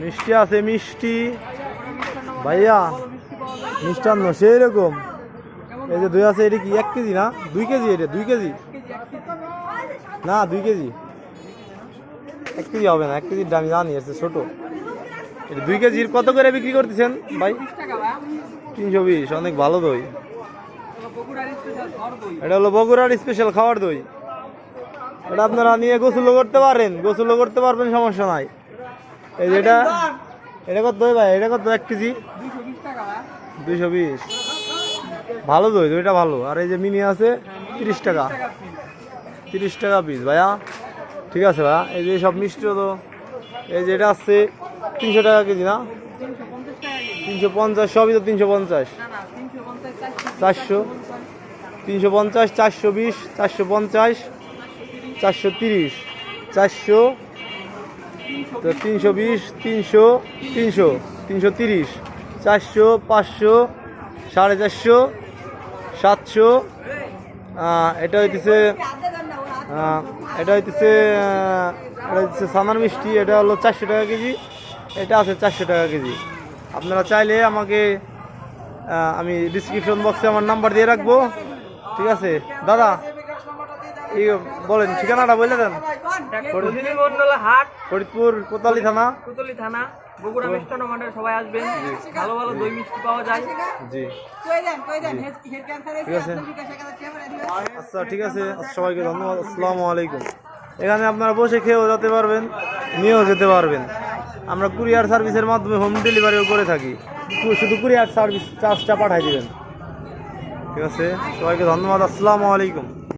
মিষ্টি আছে, মিষ্টি ভাইয়া মিষ্টান্ন সেই রকম। এই যে দই আছে, এটা কি 1 কেজি না 2 কেজি? এটা 2 কেজি না 2 কেজি, 1 কেজি হবে না, 1 কেজির দাম জানি আছে ছোট। এটা 2 কেজির কত করে বিক্রি করতেছেন ভাই? 320। অনেক ভালো দই। এটা হলো বগুড়ার স্পেশাল খাওয়ার দই। এটা আপনারা নিয়ে গোসলও করতে পারেন, গোসলও করতে পারবেন, সমস্যা নাই। এই যে এটা কত দই ভাই? এটা কত 1 কেজি? 220। ভালো দই, দইটা ভালো। আর এই যে মিনি আছে 30 টাকা, 30 টাকা পিস ভাইয়া। ঠিক আছে ভাইয়া। এই যে সব মিষ্টি হলো, এই যে এটা আসছে 300 টাকা কেজি না? 350, সবই তো 350। 400, 350, 420, 450, 430, 400, তো 320, 300, 300, 330, 400, 500, 450, 700। এটা হইতেছে এটা হইতেছে সানার মিষ্টি। এটা হলো 400 টাকা কেজি। এটা আছে 400 টাকা কেজি। আপনারা চাইলে আমাকে আমি ডিসক্রিপশন বক্সে আমার নাম্বার দিয়ে রাখবো। ঠিক আছে দাদা, এই বলেন ঠিকানাটা বলে দেন। ফরিদপুর কোতোয়ালি থানা, বগুড়া মিষ্টান্ন ভান্ডার। সবাই আসবেন, ভালো ভালো দই মিষ্টি পাওয়া যায়। জি ঠিক আছে। আচ্ছা ঠিক আছে, সবাইকে ধন্যবাদ। আসসালামু আলাইকুম। এখানে আপনারা বসে খেয়েও যেতে পারবেন, নিয়েও যেতে পারবেন। আমরা কুরিয়ার সার্ভিসের মাধ্যমে হোম ডেলিভারিও করে থাকি। শুধু কুরিয়ার সার্ভিস চার্জটা পাঠাই দিবেন। ঠিক আছে, সবাইকে ধন্যবাদ। আসসালামু আলাইকুম।